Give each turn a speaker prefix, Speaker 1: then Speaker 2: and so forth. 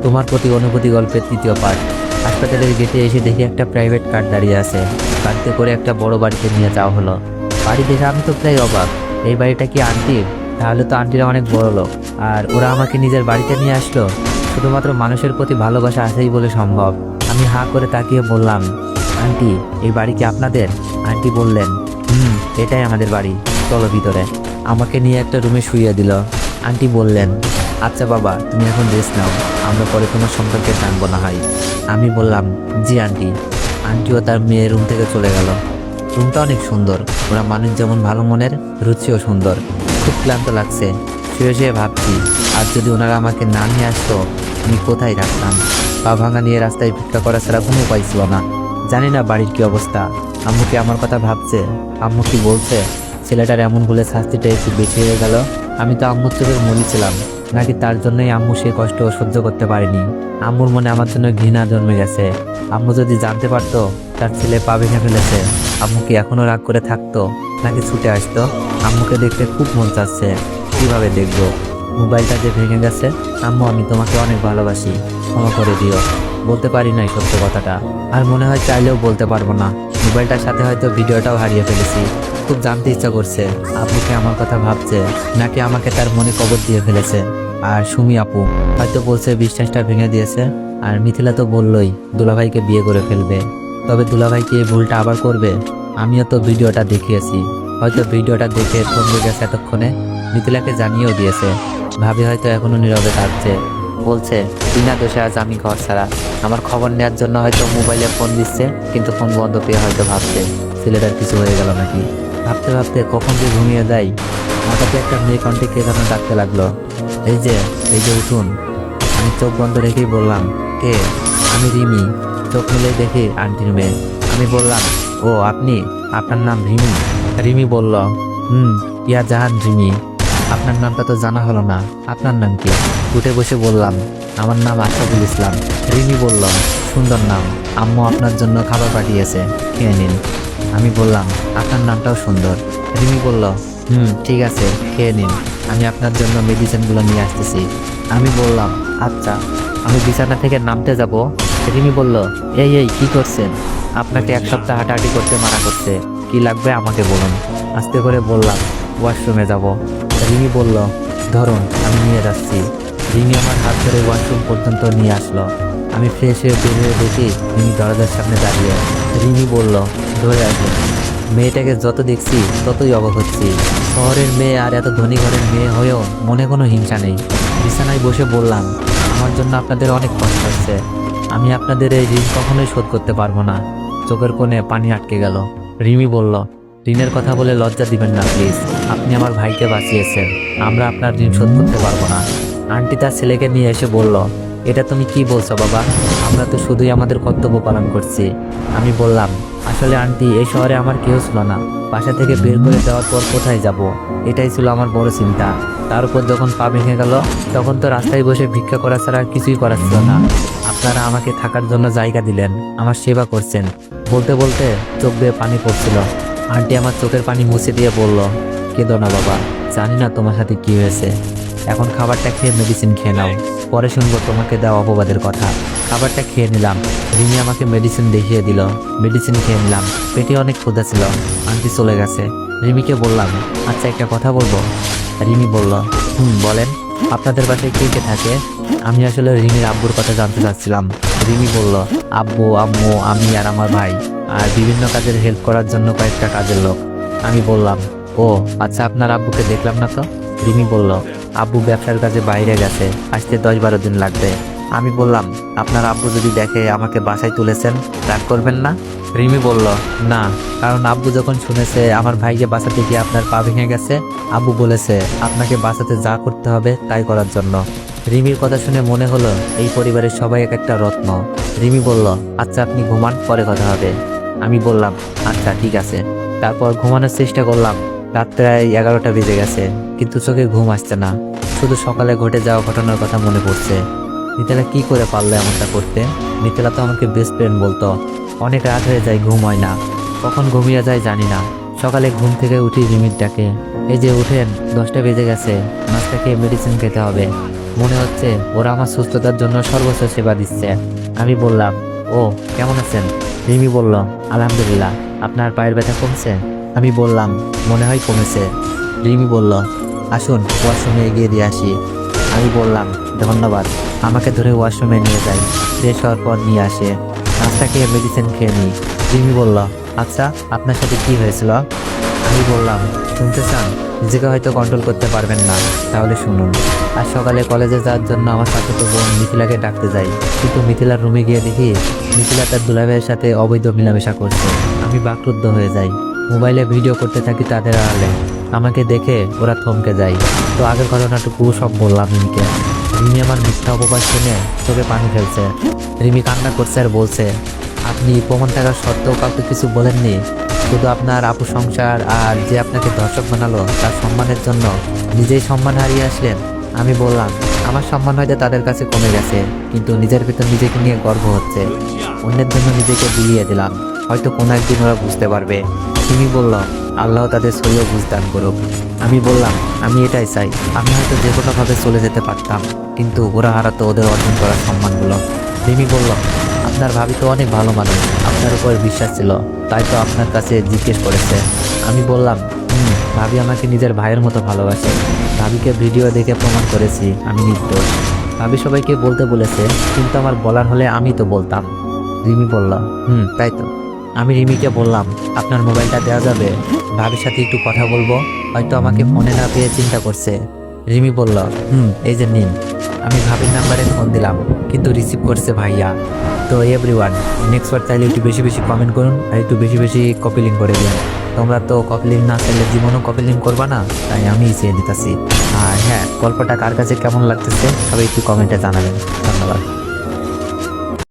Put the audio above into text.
Speaker 1: তোমার প্রতি অনুভূতি গল্পের তৃতীয় পার্ট। হাসপাতালের গেটে এসে দেখি একটা প্রাইভেট কার দাঁড়িয়ে আছে। গাড়িতে করে একটা বড় বাড়িতে নিয়ে যাওয়া হলো। বাড়ি দেখে আমি তো প্রায় অবাক। এই বাড়িটা কি আন্টির? তাহলে তো আন্টিরা অনেক বড় লোক, আর ওরা আমাকে নিজের বাড়িতে নিয়ে আসলো শুধুমাত্র মানুষের প্রতি ভালোবাসা আছেই বলে সম্ভব। আমি হাঁ করে তাকিয়ে বললাম, আন্টি এই বাড়ি কি আপনাদের? আন্টি বললেন, এটাই আমাদের বাড়ি, চলো ভিতরে। আমাকে নিয়ে একটা রুমে শুইয়ে দিল। আন্টি বললেন, আচ্ছা বাবা তুমি এখন রেস্ট নাও, আমরা পরে তোমার সম্পর্কে জানবো না হয়। আমি বললাম, জি আন্টি। আন্টিও তার মেয়ের রুম থেকে চলে গেল। রুমটা অনেক সুন্দর, ওরা মানুষ যেমন ভালো মনের, রুচিও সুন্দর। খুব ক্লান্ত লাগছে, শুয়ে শুয়ে ভাবছি আর যদি ওনারা আমাকে না নিয়ে আসতো আমি কোথায় থাকতাম। পা ভাঙা নিয়ে রাস্তায় ভিক্ষা করা ছাড়া কোনো উপায় ছিল না। জানি না বাড়ির কি অবস্থা। আম্মু কি আমার কথা ভাবছে? আম্মু কি বলছে? ছেলেটার এমন বলে শাস্তিটা একটু বেশি হয়ে গেল। আমি তো আম্মুর চোখের মনি ছিলাম, নাকি তার জন্যই আম্মু সে কষ্ট সহ্য করতে পারেনি? আম্মুর মনে আমার জন্য ঘৃণা জন্মে গেছে। আম্মু যদি জানতে পারতো তার ছেলে পা ভেঙে ফেলেছে, আম্মু কি এখনো রাগ করে থাকতো, নাকি ছুটে আসতো? আম্মুকে দেখতে খুব মন চাচ্ছে, কিভাবে দেখবো? মোবাইলটা যে ভেঙে গেছে, আম্মু আমি তোমাকে অনেক ভালোবাসি, ক্ষমা করে দিও। বলতে পারি নাই সত্য কথাটা, আর মনে হয় চাইলেও বলতে পারবো না। মোবাইলটার সাথে হয়তো ভিডিওটাও হারিয়ে ফেলেছি। খুব জানতে ইচ্ছা করছে আপু কি আমার কথা ভাবছে, নাকি আমাকে তার মনে কবর দিয়ে ফেলেছে। আর সুমি আপু হয়তো বলছে বিশ্বাসটা ভেঙে দিয়েছে, আর মিথিলা তো বললই দুলাভাইকে বিয়ে করে ফেলবে। তবে দুলাভাই কি এই ভুলটা আবার করবে? আমিও তো ভিডিওটা দেখিয়েছি, হয়তো ভিডিওটা দেখে থমকে গেছে এতক্ষণে, মিথিলাকে জানিয়েও দিয়েছে। ভাবি হয়তো এখনো নীরবে থাকছে, বলছে বিনা দোষে আজ আমি ঘর ছাড়া। আমার খবর নেওয়ার জন্য হয়তো মোবাইলে ফোন দিচ্ছে, কিন্তু ফোন বন্ধ পেয়ে হয়তো ভাবছে ছেলেটার কিছু হয়ে গেল নাকি। ভাবতে ভাবতে কখন যে ঘুমিয়ে যাই। হঠাৎ একটা মেয়ে কণ্ঠে কে যেন ডাকতে লাগলো, এই যে উঠুন। আমি চোখ বন্ধ রেখেই বললাম, কে? আমি রিমি। চোখ মিলে দেখি আন্টির মেয়ে। আমি বললাম, ও আপনি, আপনার নাম রিমি? রিমি বলল, ইয়া জাহান রিমি। আপনার নামটা তো জানা হলো না, আপনার নাম কি? উঠে বসে বললাম, আমার নাম আশরাফুল ইসলাম। রিমি বলল, সুন্দর নাম, আম্মু আপনার জন্য খাবার পাঠিয়েছে, খেয়ে নিন। আমি বললাম, আপনার নামটাও সুন্দর। রিমি বলল, ঠিক আছে খেয়ে নিন, আমি আপনার জন্য মেডিসিনগুলো নিয়ে আসতেছি। আমি বললাম, আচ্ছা। আমি বিছানা থেকে নামতে যাব, রিমি বলল, এই কি করছেন? আপনাকে এক সপ্তাহ হাঁটাহাঁটি করতে মানা করছে, কি লাগবে আমাকে বলুন। আস্তে করে বললাম, ওয়াশরুমে যাব। রিমি বলল, ধরুন আমি নিয়ে যাচ্ছি। রিমি আমার হাত ধরে ওয়াশরুম পর্যন্ত নিয়ে আসলো। আমি ফ্রেশ হয়ে বের হয়ে দেখি রিমি দরজার সামনে দাঁড়িয়ে। রিমি বলল, ধরে আসুন। মেয়েটাকে যত দেখছি ততই অবাক হচ্ছি। শহরের মেয়ে আর এত ধনী ঘরের মেয়ে হয়েও মনে কোনো হিংসা নেই। বিছানায় বসে বললাম, আমার জন্য আপনাদের অনেক কষ্ট হচ্ছে, আমি আপনাদের এই ঋণ কখনোই শোধ করতে পারবো না। চোখের কোণে পানি আটকে গেল। রিমি বলল, ঋণের কথা বলে লজ্জা দিবেন না প্লিজ, আপনি আমার ভাইকে বাঁচিয়েছেন, আমরা আপনার ঋণ শোধ করতে পারবো না। আন্টি তার ছেলেকে নিয়ে এসে বলল, এটা তুমি কি বলছো বাবা? আমরা তো শুধুই আমাদের কর্তব্য পালন করছি। আমি বললাম, আসলে আন্টি এই শহরে আমার কেউ ছিল না, বাসা থেকে বের করে দেওয়ার পর কোথায় যাব, এটাই ছিল আমার বড় চিন্তা। তার উপর যখন পা ভেঙে গেল, তখন তো রাস্তায় বসে ভিক্ষা করা ছাড়া আর কিছুই করার ছিল না। আপনারা আমাকে থাকার জন্য জায়গা দিলেন, আমার সেবা করছেন। বলতে বলতে চোখ বেয়ে পানি পড়ছিল। আন্টি আমার চোখের পানি মুছে দিয়ে বলল, কেঁদো না বাবা, জানি না তোমার সাথে কি হয়েছে। এখন খাবারটা খেয়ে মেডিসিন খেয়ে নাও, পরে শুনবো তোমাকে দেওয়া অপবাদের কথা। খাবারটা খেয়ে নিলাম। রিমি আমাকে মেডিসিন দেখিয়ে দিল, মেডিসিন খেয়ে নিলাম। পেটে অনেক ক্ষুধা ছিল। আন্টি চলে গেছে। রিমিকে বললাম, আচ্ছা একটা কথা বলবো? রিমি বলল, বলেন। আপনাদের বাসায় কে কে থাকে? আমি আসলে রিমির আব্বুর কথা জানতে চাচ্ছিলাম। রিমি বলল, আব্বু আম্মু আমি আর আমার ভাই, আর বিভিন্ন কাজের হেল্প করার জন্য কয়েকটা কাজের লোক। আমি বললাম, ও আচ্ছা, আপনার আব্বুকে দেখলাম না তো? রিমি বলল, আব্বু ব্যবসার কাজে বাইরে গেছে, আসতে 10-12 দিন লাগবে। আমি বললাম, আপনার আব্বু যদি দেখে আমাকে বাসায় তুলেছেন, রাগ করবেন না? রিমি বলল, না, কারণ আব্বু যখন শুনেছে আমার ভাইকে বাঁচাতে গিয়ে আপনার পা ভেঙে গেছে, আব্বু বলেছে আপনাকে বাঁচাতে যা করতে হবে তাই করার জন্য। রিমির কথা শুনে মনে হলো এই পরিবারের সবাই এক একটা রত্ন। রিমি বলল, আচ্ছা আপনি ঘুমান, পরে কথা হবে। আমি বললাম, আচ্ছা ঠিক আছে। তারপর ঘুমানোর চেষ্টা করলাম। রাত প্রায় 11টা বেজে গেছে, কিন্তু চোখে ঘুম আসছে না। শুধু সকালে ঘটে যাওয়া ঘটনার কথা মনে পড়ছে। মিথিলা কি করে পারলো এমনটা করতে? মিথিলা তো আমাকে বেস্ট ফ্রেন্ড বলতো। অনেক রাত হয়ে যায়, ঘুম হয় না, কখন ঘুমিয়ে যায় জানি না। সকালে ঘুম থেকে উঠি রিমির ডাকে, এই যে উঠেন, 10টা বেজে গেছে, নাস্তা খেয়ে মেডিসিন খেতে হবে। মনে হচ্ছে ওরা আমার সুস্থতার জন্য সর্বোচ্চ সেবা দিচ্ছে। আমি বললাম, ও কেমন আছেন? রিমি বলল, আলহামদুলিল্লাহ। আপনার পায়ের ব্যথা কমছে? আমি বললাম, মনে হয় কমেছে। রিমি বলল, আসুন ওয়াশরুমে এগিয়ে দিয়ে আসি। আমি বললাম, ধন্যবাদ। আমাকে ধরে ওয়াশরুমে নিয়ে যাই। ফ্রেশ হওয়ার পর নিয়ে আসে। নাস্তা খেয়ে মেডিসিন খেয়ে নিই। রিমি বলল, আচ্ছা আপনার সাথে কি হয়েছিল? আমি বললাম, শুনতে চান? নিজেকে হয়তো কন্ট্রোল করতে পারবেন না, তাহলে শুনুন। আজ সকালে কলেজে যাওয়ার জন্য আমার চাচাতো বোন মিথিলাকে ডাকতে যাই, কিন্তু মিথিলার রুমে গিয়ে দেখি মিথিলা তার দুলাভাইয়ের সাথে অবৈধ মেলামেশা করছে। আমি বাকরুদ্ধ হয়ে যাই। মোবাইলে ভিডিও করতে থাকি তাদের আড়ালে। আমাকে দেখে ওরা থমকে যায়। তো আগের ঘটনাটুকু সব বললাম রিমিকে। রিমি আমার মিথ্যা অপবাদ শুনে চোখে পানি ফেলছে। রিমি কান্না করছে আর বলছে, আপনি প্রমাণ থাকার সত্ত্বেও কাউকে কিছু বলেননি? শুধু আপনার আপু সংসার আর যে আপনাকে দর্শক বানালো তার সম্মানের জন্য নিজেই সম্মান হারিয়ে আসলেন? আমি বললাম, আমার সম্মান হয়তো তাদের কাছে কমে গেছে, কিন্তু নিজের ভিতর নিজেকে নিয়ে গর্ব হচ্ছে। অন্যের জন্য নিজেকে বিলিয়ে দিলাম, হয়তো কোনো একদিন ওরা বুঝতে পারবে। তুমি বলল, আল্লাহ তাদের শরীর বুঝদান করুক। আমি বললাম, আমি এটাই চাই। আমি হয়তো যে কোনোভাবে চলে যেতে পারতাম, কিন্তু ওরা হারাতো ওদের অর্জন করার সম্মানগুলো। রিমি বলল, আপনার ভাবি তো অনেক ভালো মানুষ, আপনার উপর বিশ্বাস ছিল, তাই তো আপনার কাছে জিজ্ঞেস করেছে। আমি বললাম, ভাবি আমাকে নিজের ভাইয়ের মতো ভালোবাসে। ভাবিকে ভিডিও দেখে প্রমাণ করেছি আমি নির্দোষ। ভাবি সবাইকে বলতে বলেছে, কিন্তু আমার বলার হলে আমি তো বলতাম। রিমি বলল, তাই তো। আমি রিমিকে বললাম, আপনার মোবাইলটা দেওয়া যাবে? ভাবির সাথে একটু কথা বলবো, হয়তো আমাকে ফোনে না পেয়ে চিন্তা করছে। রিমি বলল, এই যে নিন। আমি ভাবির নাম্বারে ফোন দিলাম, কিন্তু রিসিভ করছে ভাইয়া। তো এভরিওয়ান, নেক্সট বার চাইলে একটু বেশি বেশি কমেন্ট করুন আর একটু বেশি বেশি কপি লিঙ্ক করে দিন। তোমরা তো কপি লিঙ্ক না চাইলে জীবনও কপি লিঙ্ক করবা না, তাই আমি চেয়ে দিতেছি। আর হ্যাঁ, গল্পটা কার কাছে কেমন লাগতেছে সবাই একটু কমেন্টে জানাবেন। ধন্যবাদ।